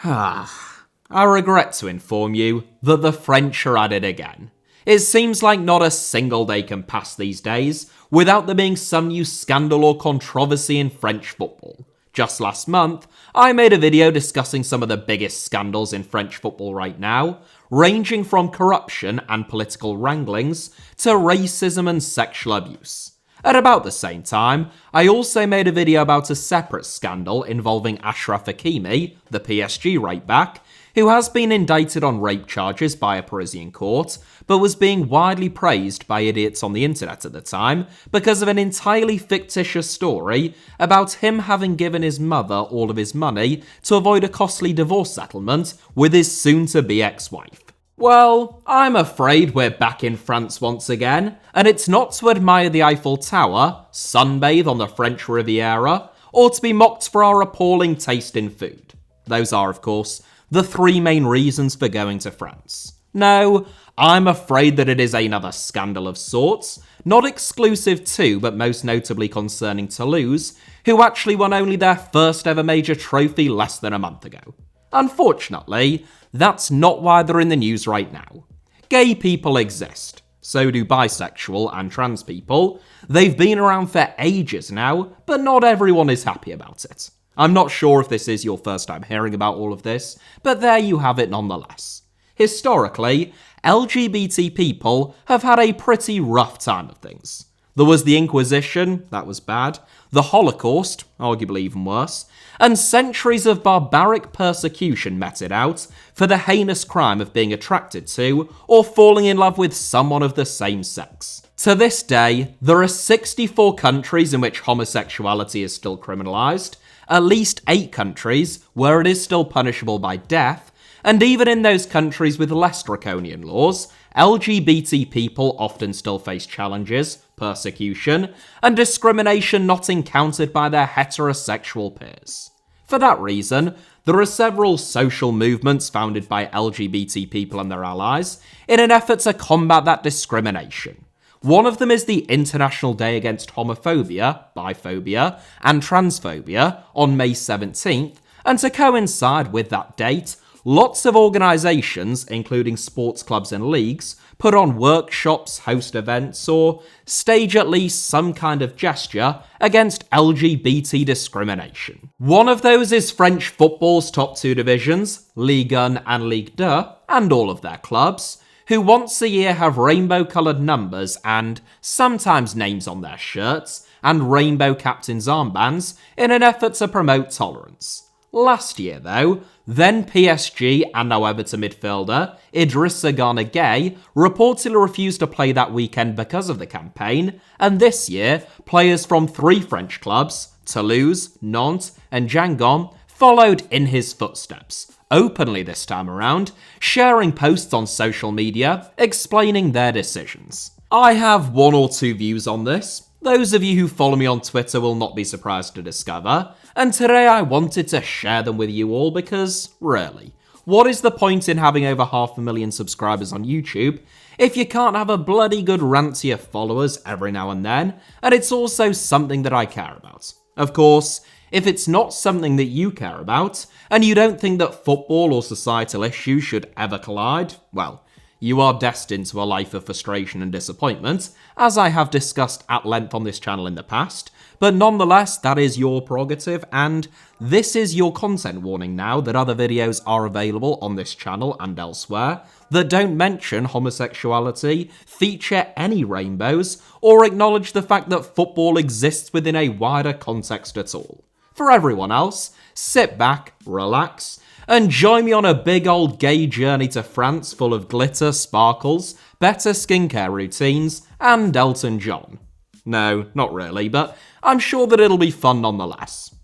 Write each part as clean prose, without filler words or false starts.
I regret to inform you that the French are at it again. It seems like not a single day can pass these days without there being some new scandal or controversy in French football. Just last month, I made a video discussing some of the biggest scandals in French football right now, ranging from corruption and political wranglings to racism and sexual abuse. At about the same time, I also made a video about a separate scandal involving Achraf Hakimi, the PSG right-back, who has been indicted on rape charges by a Parisian court, but was being widely praised by idiots on the internet at the time because of an entirely fictitious story about him having given his mother all of his money to avoid a costly divorce settlement with his soon-to-be ex-wife. Well, I'm afraid we're back in France once again, and it's not to admire the Eiffel Tower, sunbathe on the French Riviera, or to be mocked for our appalling taste in food. Those are, of course, the three main reasons for going to France. No, I'm afraid that it is another scandal of sorts, not exclusive to, but most notably concerning Toulouse, who actually won only their first ever major trophy less than a month ago. Unfortunately, that's not why they're in the news right now. Gay people exist. So do bisexual and trans people. They've been around for ages now, but not everyone is happy about it. I'm not sure if this is your first time hearing about all of this, but there you have it nonetheless. Historically, LGBT people have had a pretty rough time of things. There was the Inquisition, that was bad, the Holocaust, arguably even worse, and centuries of barbaric persecution meted out for the heinous crime of being attracted to or falling in love with someone of the same sex. To this day, there are 64 countries in which homosexuality is still criminalised, at least 8 countries where it is still punishable by death, and even in those countries with less draconian laws, LGBT people often still face challenges, persecution, and discrimination not encountered by their heterosexual peers. For that reason, there are several social movements founded by LGBT people and their allies in an effort to combat that discrimination. One of them is the International Day Against Homophobia, Biphobia, and Transphobia on May 17th, and to coincide with that date, lots of organisations, including sports clubs and leagues, put on workshops, host events, or stage at least some kind of gesture against LGBT discrimination. One of those is French football's top 2 divisions, Ligue and Ligue 2, and all of their clubs, who once a year have rainbow-coloured numbers and sometimes names on their shirts, and rainbow captains' armbands in an effort to promote tolerance. Last year, though, then PSG and now Everton midfielder Idrissa Gana Gueye reportedly refused to play that weekend because of the campaign, and this year, players from 3 French clubs, Toulouse, Nantes, and Guingamp, followed in his footsteps, openly this time around, sharing posts on social media explaining their decisions. I have 1 or 2 views on this. Those of you who follow me on Twitter will not be surprised to discover, and today I wanted to share them with you all because, really, what is the point in having over 500,000 subscribers on YouTube if you can't have a bloody good rant to your followers every now and then, and it's also something that I care about? Of course, if it's not something that you care about, and you don't think that football or societal issues should ever collide, well, you are destined to a life of frustration and disappointment, as I have discussed at length on this channel in the past, but nonetheless, that is your prerogative, and this is your content warning now that other videos are available on this channel and elsewhere that don't mention homosexuality, feature any rainbows, or acknowledge the fact that football exists within a wider context at all. For everyone else, sit back, relax, and join me on a big old gay journey to France full of glitter, sparkles, better skincare routines, and Elton John. No, not really, but I'm sure that it'll be fun nonetheless.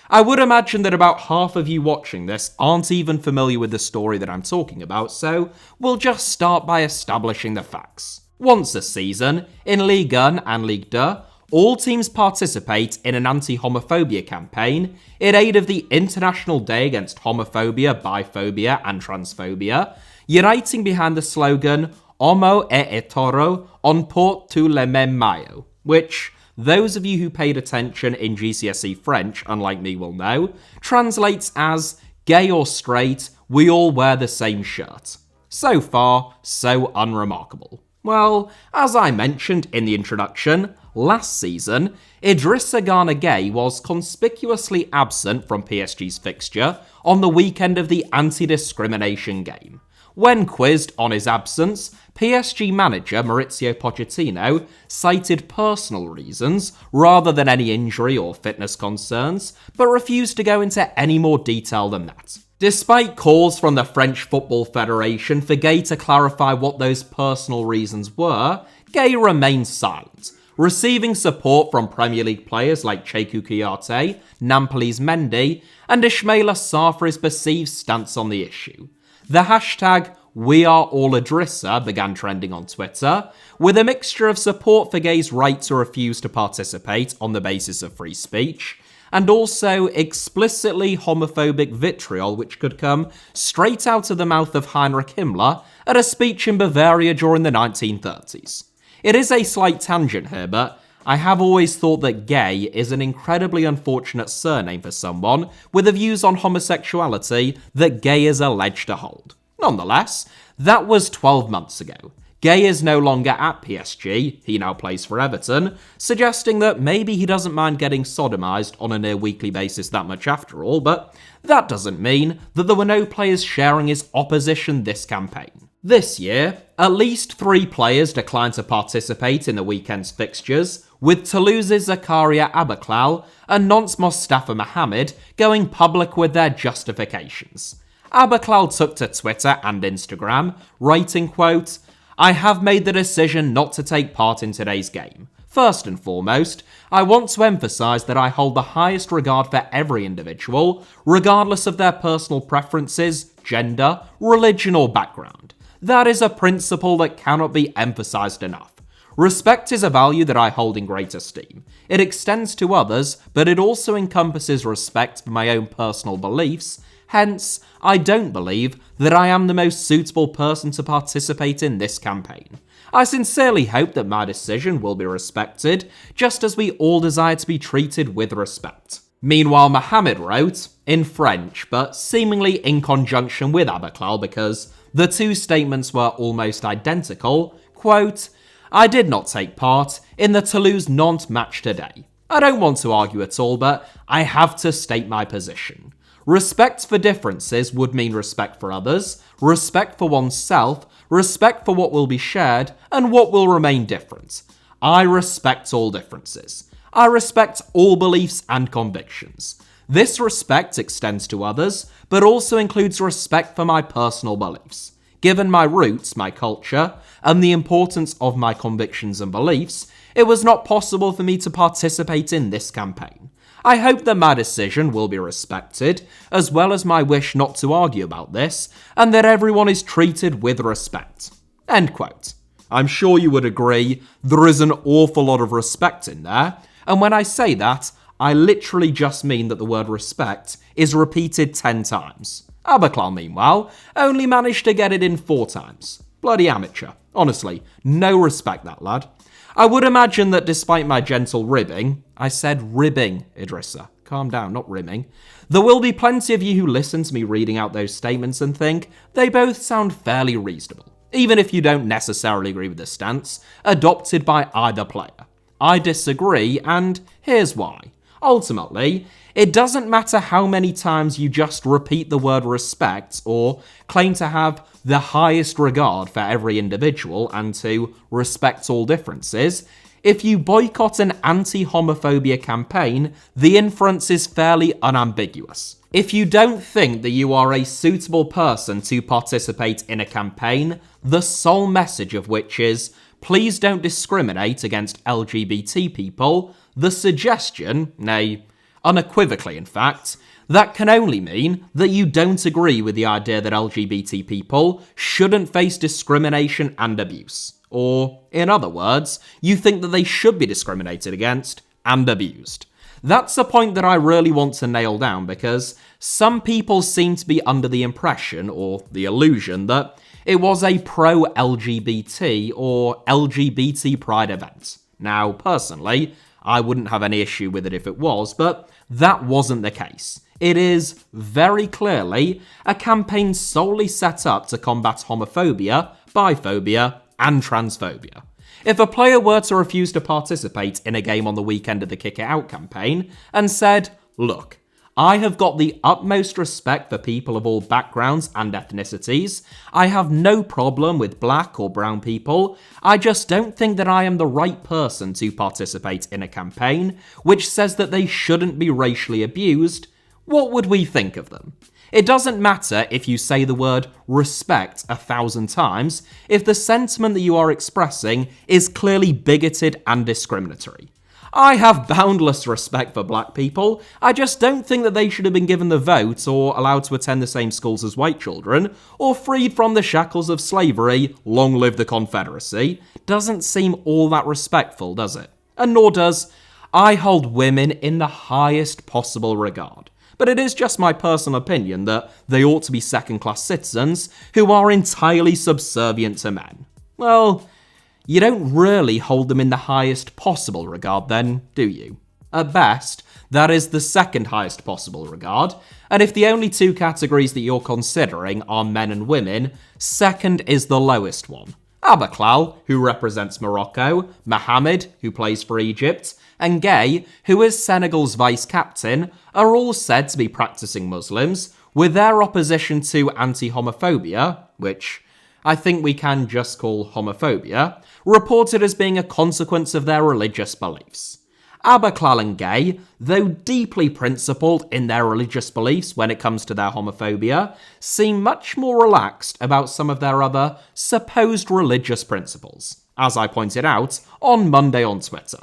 I would imagine that about half of you watching this aren't even familiar with the story that I'm talking about, so we'll just start by establishing the facts. Once a season, in Ligue 1 and Ligue 2, all teams participate in an anti-homophobia campaign in aid of the International Day Against Homophobia, Biphobia, and Transphobia, uniting behind the slogan Homo et hetero on porte tout le même maillot, which, those of you who paid attention in GCSE French, unlike me, will know, translates as Gay or straight, we all wear the same shirt. So far, so unremarkable. Well, as I mentioned in the introduction, last season, Idrissa Gana Gueye was conspicuously absent from PSG's fixture on the weekend of the anti-discrimination game. When quizzed on his absence, PSG manager Mauricio Pochettino cited personal reasons rather than any injury or fitness concerns, but refused to go into any more detail than that. Despite calls from the French Football Federation for Gueye to clarify what those personal reasons were, Gueye remained silent, receiving support from Premier League players like Cheikhou Kouyaté, Nampalys Mendy, and Ismaila Sarr for his perceived stance on the issue. The hashtag #WeAreAllIdrissa began trending on Twitter, with a mixture of support for Gueye's right to refuse to participate on the basis of free speech, and also explicitly homophobic vitriol which could come straight out of the mouth of Heinrich Himmler at a speech in Bavaria during the 1930s. It is a slight tangent here, but I have always thought that Gueye is an incredibly unfortunate surname for someone with the views on homosexuality that Gueye is alleged to hold. Nonetheless, that was 12 months ago. Gueye is no longer at PSG, he now plays for Everton, suggesting that maybe he doesn't mind getting sodomized on a near-weekly basis that much after all, but that doesn't mean that there were no players sharing his opposition this campaign. This year, at least 3 players declined to participate in the weekend's fixtures, with Toulouse's Zakaria Abaklal and Nantes' Mostafa Mohamed going public with their justifications. Abaklal took to Twitter and Instagram, writing, quote, "I have made the decision not to take part in today's game. First and foremost, I want to emphasize that I hold the highest regard for every individual, regardless of their personal preferences, gender, religion, or background. That is a principle that cannot be emphasized enough. Respect is a value that I hold in great esteem. It extends to others, but it also encompasses respect for my own personal beliefs. Hence, I don't believe that I am the most suitable person to participate in this campaign. I sincerely hope that my decision will be respected, just as we all desire to be treated with respect." Meanwhile, Mohamed wrote, in French, but seemingly in conjunction with Abaklal because the two statements were almost identical, quote, "I did not take part in the Toulouse-Nantes match today. I don't want to argue at all, but I have to state my position. Respect for differences would mean respect for others, respect for oneself, respect for what will be shared, and what will remain different. I respect all differences. I respect all beliefs and convictions. This respect extends to others, but also includes respect for my personal beliefs. Given my roots, my culture, and the importance of my convictions and beliefs, it was not possible for me to participate in this campaign. I hope that my decision will be respected, as well as my wish not to argue about this, and that everyone is treated with respect." End quote. I'm sure you would agree, there is an awful lot of respect in there, and when I say that, I literally just mean that the word respect is repeated 10 times. Abaklal, meanwhile, only managed to get it in 4 times. Bloody amateur. Honestly, no respect, that lad. I would imagine that despite my gentle ribbing, I said ribbing, Idrissa. Calm down, not rimming. There will be plenty of you who listen to me reading out those statements and think they both sound fairly reasonable, even if you don't necessarily agree with the stance adopted by either player. I disagree, and here's why. Ultimately, it doesn't matter how many times you just repeat the word respect or claim to have the highest regard for every individual and to respect all differences. If you boycott an anti-homophobia campaign, the inference is fairly unambiguous. If you don't think that you are a suitable person to participate in a campaign, the sole message of which is, please don't discriminate against LGBT people, the suggestion, nay, unequivocally in fact, that can only mean that you don't agree with the idea that LGBT people shouldn't face discrimination and abuse. Or, in other words, you think that they should be discriminated against and abused. That's a point that I really want to nail down because some people seem to be under the impression, or the illusion, that it was a pro-LGBT or LGBT pride event. Now, personally, I wouldn't have any issue with it if it was, but that wasn't the case. It is very clearly a campaign solely set up to combat homophobia, biphobia, and transphobia. If a player were to refuse to participate in a game on the weekend of the Kick It Out campaign and said, "Look, I have got the utmost respect for people of all backgrounds and ethnicities. I have no problem with black or brown people. I just don't think that I am the right person to participate in a campaign which says that they shouldn't be racially abused," what would we think of them? It doesn't matter if you say the word respect 1,000 times if the sentiment that you are expressing is clearly bigoted and discriminatory. I have boundless respect for black people. I just don't think that they should have been given the vote or allowed to attend the same schools as white children or freed from the shackles of slavery, long live the Confederacy. Doesn't seem all that respectful, does it? And nor does I hold women in the highest possible regard. But it is just my personal opinion that they ought to be second-class citizens who are entirely subservient to men. Well, you don't really hold them in the highest possible regard then, do you? At best, that is the second highest possible regard, and if the only two categories that you're considering are men and women, second is the lowest one. Abaklal, who represents Morocco, Mohammed, who plays for Egypt, and Gueye, who is Senegal's vice-captain, are all said to be practicing Muslims, with their opposition to anti-homophobia, which I think we can just call homophobia, reported as being a consequence of their religious beliefs. Abaklal and Gueye, though deeply principled in their religious beliefs when it comes to their homophobia, seem much more relaxed about some of their other supposed religious principles, as I pointed out on Monday on Twitter.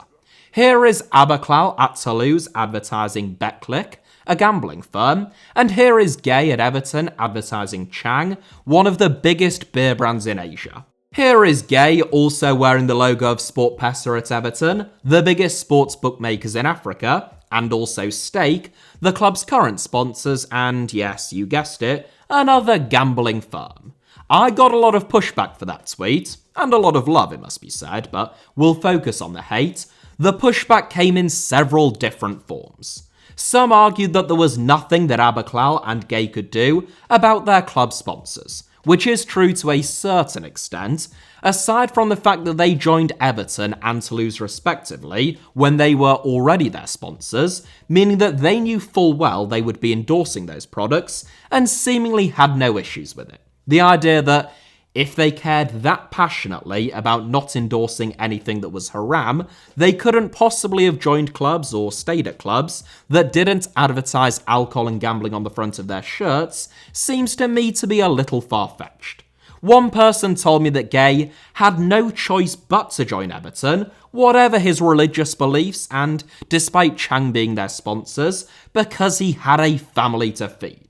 Here is Abaklal at Toulouse advertising Betclic, a gambling firm, and here is Gueye at Everton advertising Chang, one of the biggest beer brands in Asia. Here is Gueye also wearing the logo of Sportpesa at Everton, the biggest sports bookmakers in Africa, and also Stake, the club's current sponsors, and yes, you guessed it, another gambling firm. I got a lot of pushback for that tweet, and a lot of love it must be said, but we'll focus on the hate. The pushback came in several different forms. Some argued that there was nothing that Abaklal and Gueye could do about their club sponsors, which is true to a certain extent, aside from the fact that they joined Everton and Toulouse respectively when they were already their sponsors, meaning that they knew full well they would be endorsing those products and seemingly had no issues with it. The idea that if they cared that passionately about not endorsing anything that was haram, they couldn't possibly have joined clubs or stayed at clubs that didn't advertise alcohol and gambling on the front of their shirts seems to me to be a little far-fetched. One person told me that Gueye had no choice but to join Everton, whatever his religious beliefs and, despite Chang being their sponsors, because he had a family to feed.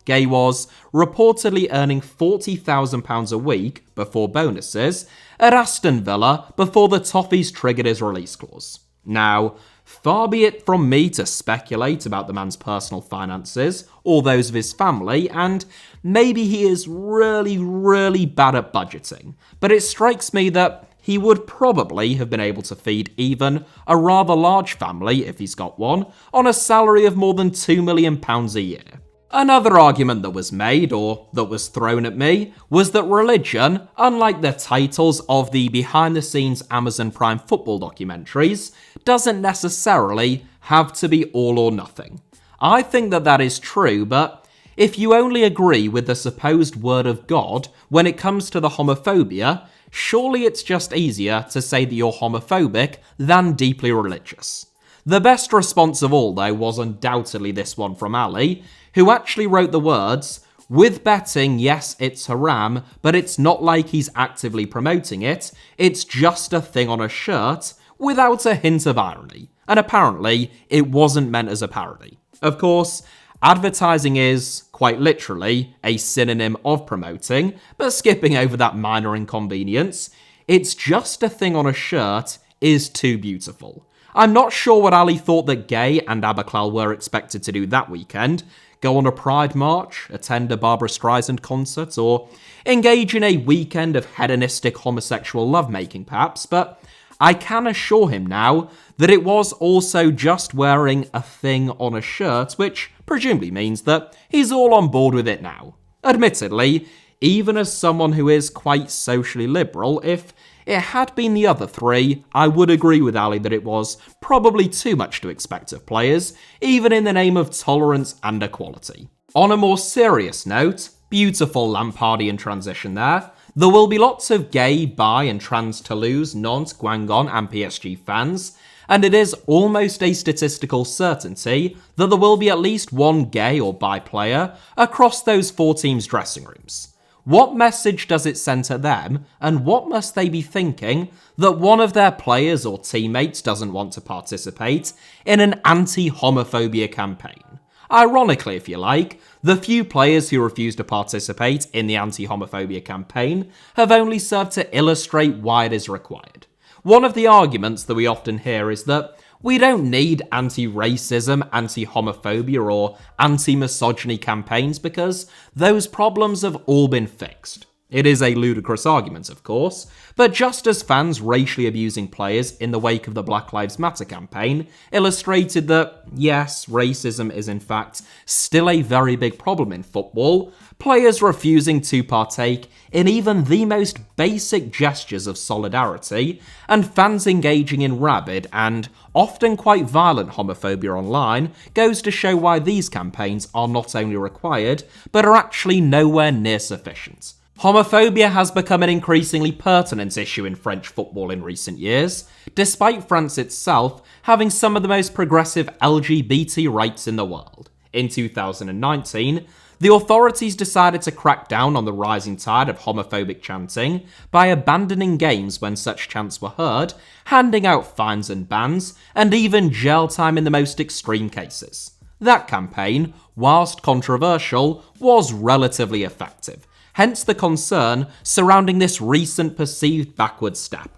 Gueye was reportedly earning £40,000 a week before bonuses at Aston Villa before the Toffees triggered his release clause. Now, far be it from me to speculate about the man's personal finances or those of his family, and maybe he is really, really bad at budgeting, but it strikes me that he would probably have been able to feed even a rather large family, if he's got one, on a salary of more than £2 million a year. Another argument that was made, or that was thrown at me, was that religion, unlike the titles of the behind-the-scenes Amazon Prime football documentaries, doesn't necessarily have to be all or nothing. I think that that is true, but if you only agree with the supposed word of God when it comes to the homophobia, surely it's just easier to say that you're homophobic than deeply religious. The best response of all, though, was undoubtedly this one from Ali, who actually wrote the words, "With betting, yes, it's haram, but it's not like he's actively promoting it. It's just a thing on a shirt," without a hint of irony. And apparently, it wasn't meant as a parody. Of course, advertising is, quite literally, a synonym of promoting, but skipping over that minor inconvenience, "It's just a thing on a shirt" is too beautiful. I'm not sure what Ali thought that Gueye and Abaklal were expected to do that weekend. Go on a Pride March, attend a Barbra Streisand concert, or engage in a weekend of hedonistic homosexual lovemaking perhaps, but I can assure him now that it was also just wearing a thing on a shirt, which presumably means that he's all on board with it now. Admittedly, even as someone who is quite socially liberal, if it had been the other three, I would agree with Ali that it was probably too much to expect of players, even in the name of tolerance and equality. On a more serious note, beautiful Lampardian transition there, there will be lots of gay, bi and trans Toulouse, Nantes, Guingamp and PSG fans, and it is almost a statistical certainty that there will be at least one gay or bi player across those four teams' dressing rooms. What message does it send to them, and what must they be thinking that one of their players or teammates doesn't want to participate in an anti-homophobia campaign? Ironically, if you like, the few players who refuse to participate in the anti-homophobia campaign have only served to illustrate why it is required. One of the arguments that we often hear is that we don't need anti-racism, anti-homophobia or anti-misogyny campaigns because those problems have all been fixed. It is a ludicrous argument, of course, but just as fans racially abusing players in the wake of the Black Lives Matter campaign illustrated that, yes, racism is in fact still a very big problem in football, players refusing to partake in even the most basic gestures of solidarity, and fans engaging in rabid and often quite violent homophobia online goes to show why these campaigns are not only required, but are actually nowhere near sufficient. Homophobia has become an increasingly pertinent issue in French football in recent years, despite France itself having some of the most progressive LGBT rights in the world. In 2019, the authorities decided to crack down on the rising tide of homophobic chanting by abandoning games when such chants were heard, handing out fines and bans, and even jail time in the most extreme cases. That campaign, whilst controversial, was relatively effective. Hence the concern surrounding this recent perceived backward step.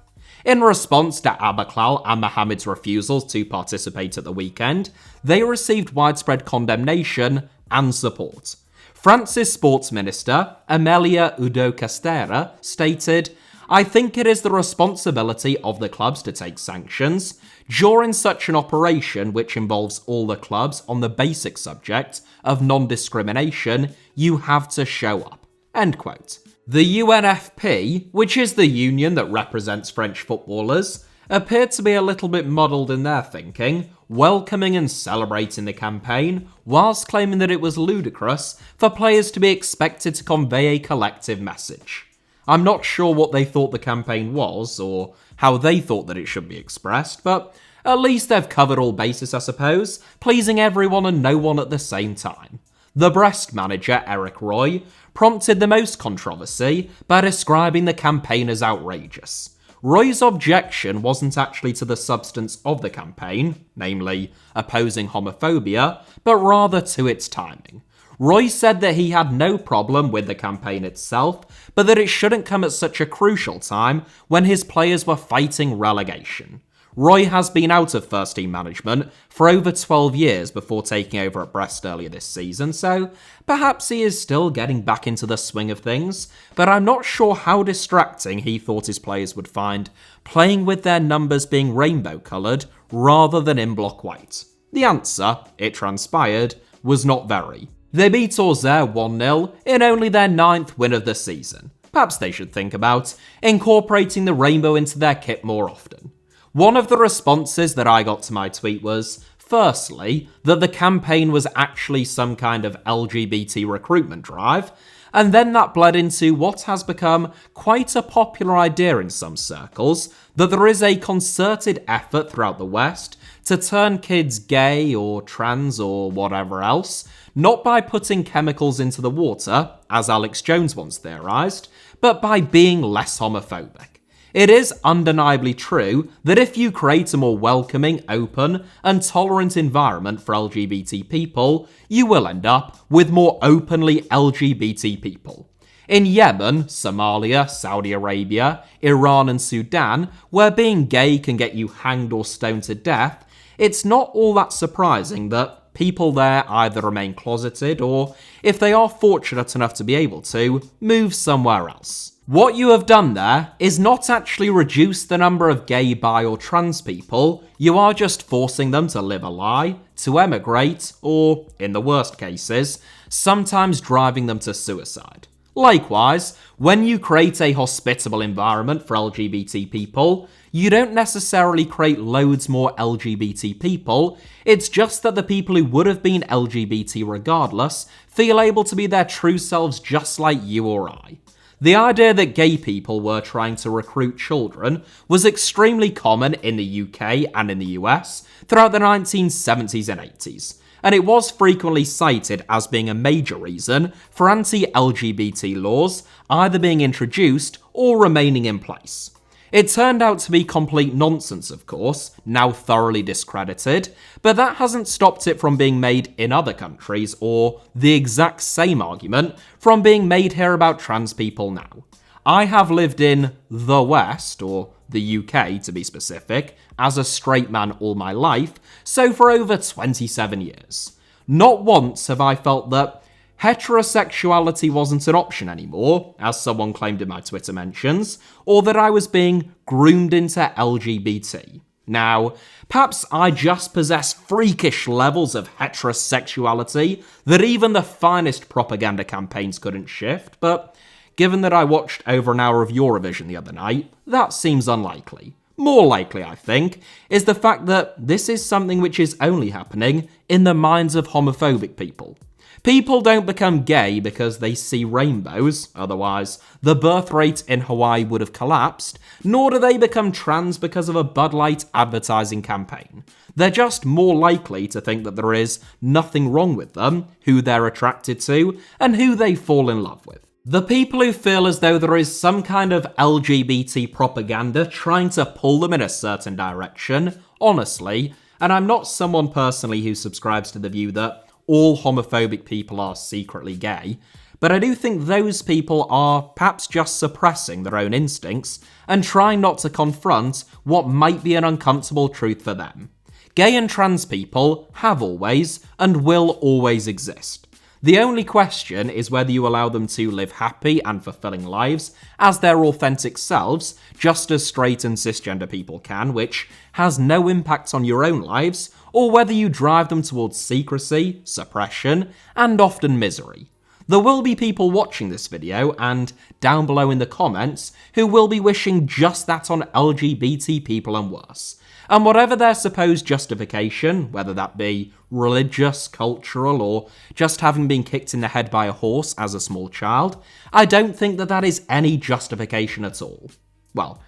In response to Abaklal and Mohammed's refusals to participate at the weekend, they received widespread condemnation and support. France's sports minister, Amelia Oudot-Castéra, stated, "I think it is the responsibility of the clubs to take sanctions. During such an operation which involves all the clubs on the basic subject of non-discrimination, you have to show up." End quote. The UNFP, which is the union that represents French footballers, appeared to be a little bit muddled in their thinking, welcoming and celebrating the campaign, whilst claiming that it was ludicrous for players to be expected to convey a collective message. I'm not sure what they thought the campaign was, or how they thought that it should be expressed, but at least they've covered all bases, I suppose, pleasing everyone and no one at the same time. The Brest manager, Eric Roy, prompted the most controversy by describing the campaign as outrageous. Roy's objection wasn't actually to the substance of the campaign, namely opposing homophobia, but rather to its timing. Roy said that he had no problem with the campaign itself, but that it shouldn't come at such a crucial time when his players were fighting relegation. Roy has been out of first-team management for over 12 years before taking over at Brest earlier this season, so perhaps he is still getting back into the swing of things, but I'm not sure how distracting he thought his players would find playing with their numbers being rainbow-coloured rather than in block white. The answer, it transpired, was not very. They beat Auxerre 1-0 in only their 9th win of the season. Perhaps they should think about incorporating the rainbow into their kit more often. One of the responses that I got to my tweet was, firstly, that the campaign was actually some kind of LGBT recruitment drive, and then that bled into what has become quite a popular idea in some circles, that there is a concerted effort throughout the West to turn kids gay or trans or whatever else, not by putting chemicals into the water, as Alex Jones once theorised, but by being less homophobic. It is undeniably true that if you create a more welcoming, open, and tolerant environment for LGBT people, you will end up with more openly LGBT people. In Yemen, Somalia, Saudi Arabia, Iran, and Sudan, where being gay can get you hanged or stoned to death, it's not all that surprising that people there either remain closeted or, if they are fortunate enough to be able to, move somewhere else. What you have done there is not actually reduce the number of gay, bi, or trans people, you are just forcing them to live a lie, to emigrate, or, in the worst cases, sometimes driving them to suicide. Likewise, when you create a hospitable environment for LGBT people, you don't necessarily create loads more LGBT people, it's just that the people who would have been LGBT regardless feel able to be their true selves just like you or I. The idea that gay people were trying to recruit children was extremely common in the UK and in the US throughout the 1970s and 80s, and it was frequently cited as being a major reason for anti-LGBT laws either being introduced or remaining in place. It turned out to be complete nonsense, of course, now thoroughly discredited, but that hasn't stopped it from being made in other countries, or the exact same argument from being made here about trans people now. I have lived in the West, or the UK to be specific, as a straight man all my life, so for over 27 years. Not once have I felt that heterosexuality wasn't an option anymore, as someone claimed in my Twitter mentions, or that I was being groomed into LGBT. Now, perhaps I just possess freakish levels of heterosexuality that even the finest propaganda campaigns couldn't shift, but given that I watched over an hour of Eurovision the other night, that seems unlikely. More likely, I think, is the fact that this is something which is only happening in the minds of homophobic people. People don't become gay because they see rainbows, otherwise the birth rate in Hawaii would have collapsed, nor do they become trans because of a Bud Light advertising campaign. They're just more likely to think that there is nothing wrong with them, who they're attracted to, and who they fall in love with. The people who feel as though there is some kind of LGBT propaganda trying to pull them in a certain direction, honestly, and I'm not someone personally who subscribes to the view that all homophobic people are secretly gay, but I do think those people are perhaps just suppressing their own instincts and trying not to confront what might be an uncomfortable truth for them. Gay and trans people have always and will always exist. The only question is whether you allow them to live happy and fulfilling lives as their authentic selves, just as straight and cisgender people can, which has no impact on your own lives, or whether you drive them towards secrecy, suppression, and often misery. There will be people watching this video and down below in the comments who will be wishing just that on LGBT people and worse. And whatever their supposed justification, whether that be religious, cultural, or just having been kicked in the head by a horse as a small child, I don't think that that is any justification at all. Well,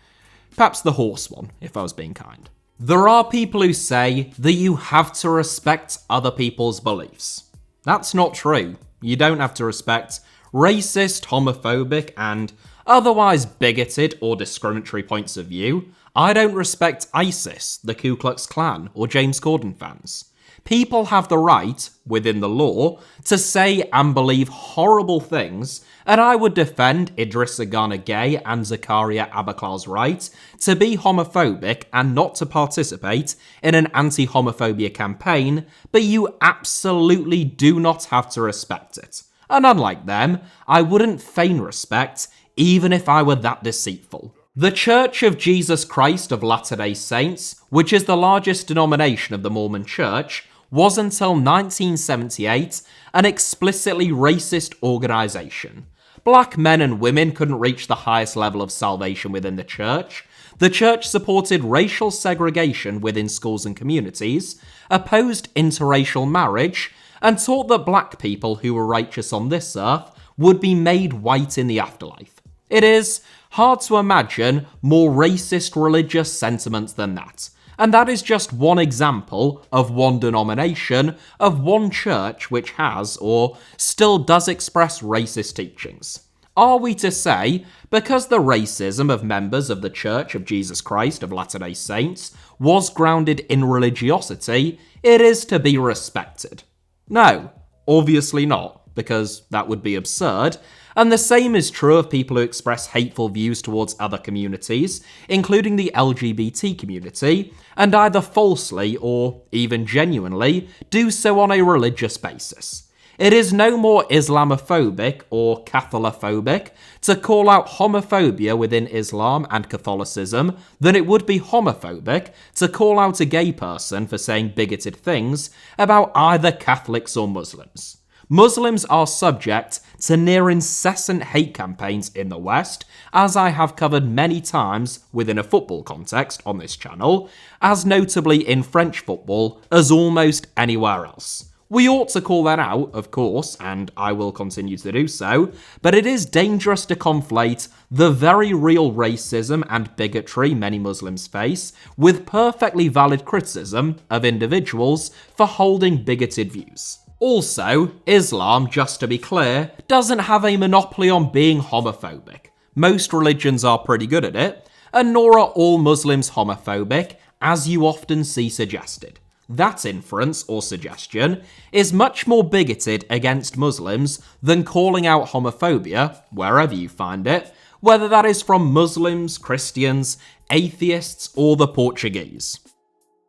perhaps the horse one, if I was being kind. There are people who say that you have to respect other people's beliefs. That's not true. You don't have to respect racist, homophobic, and otherwise bigoted or discriminatory points of view. I don't respect ISIS, the Ku Klux Klan, or James Corden fans. People have the right, within the law, to say and believe horrible things, and I would defend Idrissa Gana Gueye and Zakaria Abaklar's right to be homophobic and not to participate in an anti-homophobia campaign, but you absolutely do not have to respect it. And unlike them, I wouldn't feign respect, even if I were that deceitful. The Church of Jesus Christ of Latter-day Saints, which is the largest denomination of the Mormon Church, was until 1978 an explicitly racist organisation. Black men and women couldn't reach the highest level of salvation within the church. The church supported racial segregation within schools and communities, opposed interracial marriage, and taught that black people who were righteous on this earth would be made white in the afterlife. It is hard to imagine more racist religious sentiments than that. And that is just one example of one denomination, of one church which has, or still does express racist teachings. Are we to say, because the racism of members of the Church of Jesus Christ of Latter-day Saints was grounded in religiosity, it is to be respected? No, obviously not, because that would be absurd. And the same is true of people who express hateful views towards other communities, including the LGBT community, and either falsely or even genuinely do so on a religious basis. It is no more Islamophobic or Catholophobic to call out homophobia within Islam and Catholicism than it would be homophobic to call out a gay person for saying bigoted things about either Catholics or Muslims. Muslims are subject to near incessant hate campaigns in the West, as I have covered many times within a football context on this channel, as notably in French football as almost anywhere else. We ought to call that out, of course, and I will continue to do so, but it is dangerous to conflate the very real racism and bigotry many Muslims face with perfectly valid criticism of individuals for holding bigoted views. Also, Islam, just to be clear, doesn't have a monopoly on being homophobic. Most religions are pretty good at it, and nor are all Muslims homophobic, as you often see suggested. That inference or suggestion is much more bigoted against Muslims than calling out homophobia, wherever you find it, whether that is from Muslims, Christians, atheists, or the Portuguese.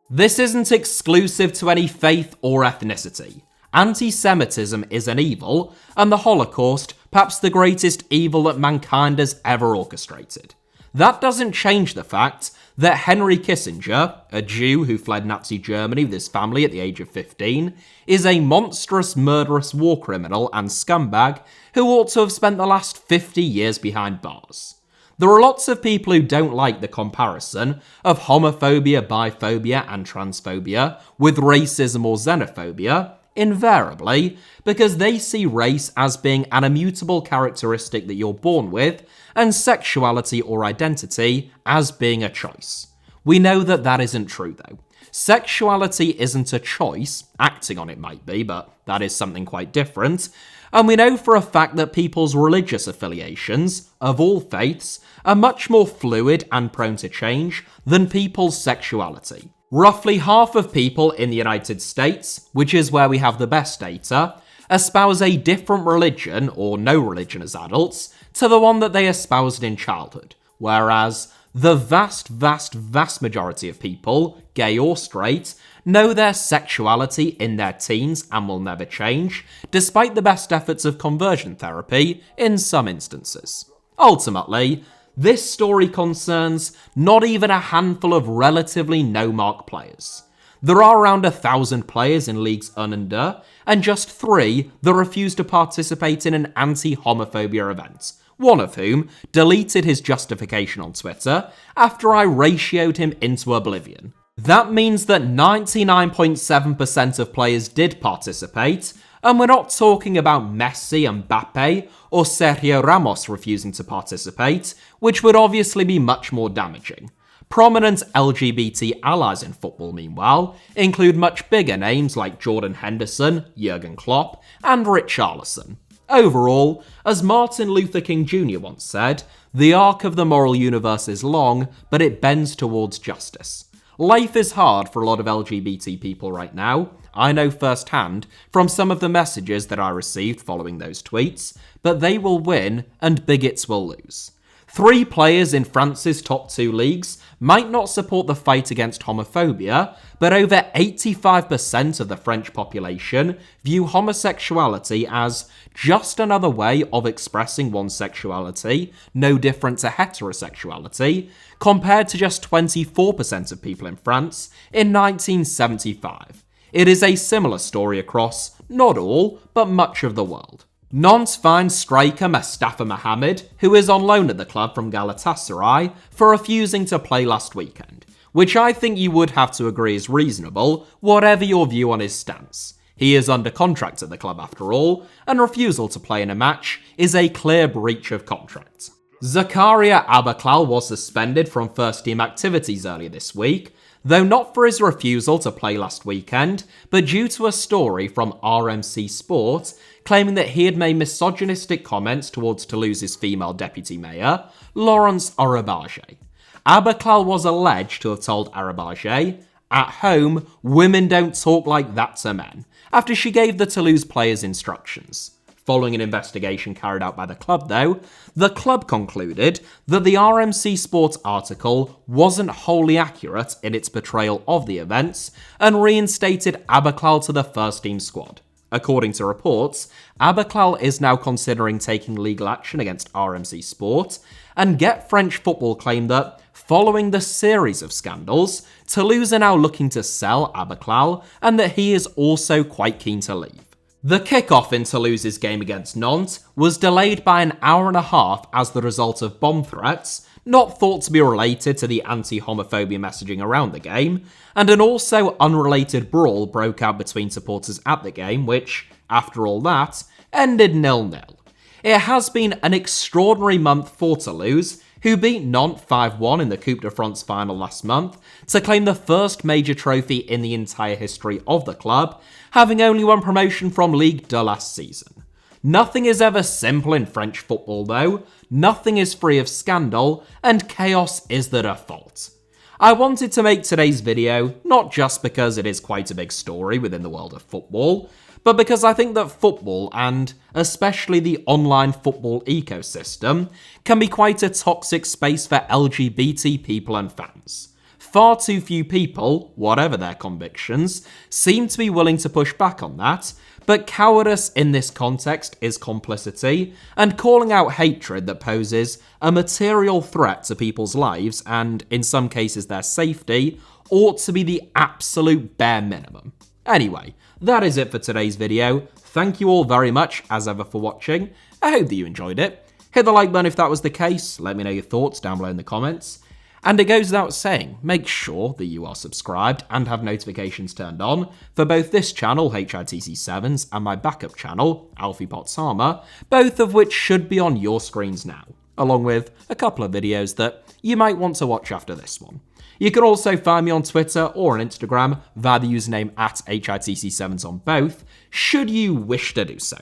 This isn't exclusive to any faith or ethnicity. Anti-Semitism is an evil, and the Holocaust perhaps the greatest evil that mankind has ever orchestrated. That doesn't change the fact that Henry Kissinger, a Jew who fled Nazi Germany with his family at the age of 15, is a monstrous, murderous war criminal and scumbag who ought to have spent the last 50 years behind bars. There are lots of people who don't like the comparison of homophobia, biphobia, and transphobia with racism or xenophobia, invariably, because they see race as being an immutable characteristic that you're born with, and sexuality or identity as being a choice. We know that that isn't true, though. Sexuality isn't a choice, acting on it might be, but that is something quite different, and we know for a fact that people's religious affiliations, of all faiths, are much more fluid and prone to change than people's sexuality. Roughly half of people in the United States, which is where we have the best data, espouse a different religion, or no religion as adults, to the one that they espoused in childhood, whereas the vast majority of people, gay or straight, know their sexuality in their teens and will never change, despite the best efforts of conversion therapy in some instances. Ultimately, this story concerns not even a handful of relatively no-mark players. There are around 1,000 players in leagues under, and just 3 that refuse to participate in an anti-homophobia event, one of whom deleted his justification on Twitter after I ratioed him into oblivion. That means that 99.7% of players did participate, and we're not talking about Messi, Mbappe, or Sergio Ramos refusing to participate, which would obviously be much more damaging. Prominent LGBT allies in football, meanwhile, include much bigger names like Jordan Henderson, Jurgen Klopp, and Richarlison. Overall, as Martin Luther King Jr. once said, the arc of the moral universe is long, but it bends towards justice. Life is hard for a lot of LGBT people right now. I know firsthand from some of the messages that I received following those tweets, but they will win and bigots will lose. 3 players in France's top 2 leagues might not support the fight against homophobia, but over 85% of the French population view homosexuality as just another way of expressing one's sexuality, no different to heterosexuality, compared to just 24% of people in France in 1975. It is a similar story across, not all, but much of the world. Nantes finds striker Mustafa Mohamed, who is on loan at the club from Galatasaray, for refusing to play last weekend, which I think you would have to agree is reasonable, whatever your view on his stance. He is under contract at the club after all, and refusal to play in a match is a clear breach of contract. Zakaria Abaklal was suspended from first-team activities earlier this week, though not for his refusal to play last weekend, but due to a story from RMC Sport claiming that he had made misogynistic comments towards Toulouse's female deputy mayor, Laurence Arabage. Abaklal was alleged to have told Arabage, "At home, women don't talk like that to men," after she gave the Toulouse players instructions. Following an investigation carried out by the club, though, the club concluded that the RMC Sports article wasn't wholly accurate in its portrayal of the events and reinstated Abaklal to the first-team squad. According to reports, Aberclal is now considering taking legal action against RMC Sport, and Get French Football claimed that, following the series of scandals, Toulouse are now looking to sell Aberclal, and that he is also quite keen to leave. The kickoff in Toulouse's game against Nantes was delayed by an hour and a half as the result of bomb threats, not thought to be related to the anti-homophobia messaging around the game, and an also unrelated brawl broke out between supporters at the game, which, after all that, ended 0-0. It has been an extraordinary month for Toulouse, who beat Nantes 5-1 in the Coupe de France final last month to claim the first major trophy in the entire history of the club, having only won promotion from Ligue 2 last season. Nothing is ever simple in French football though, nothing is free of scandal, and chaos is the default. I wanted to make today's video not just because it is quite a big story within the world of football, but because I think that football, and especially the online football ecosystem, can be quite a toxic space for LGBT people and fans. Far too few people, whatever their convictions, seem to be willing to push back on that, but cowardice in this context is complicity, and calling out hatred that poses a material threat to people's lives, and in some cases their safety, ought to be the absolute bare minimum. Anyway, that is it for today's video. Thank you all very much, as ever, for watching. I hope that you enjoyed it. Hit the like button if that was the case, let me know your thoughts down below in the comments. And it goes without saying, make sure that you are subscribed and have notifications turned on for both this channel, HITC Sevens, and my backup channel, Alfie Potsama, both of which should be on your screens now, along with a couple of videos that you might want to watch after this one. You can also find me on Twitter or on Instagram via the username @HITC Sevens on both, should you wish to do so.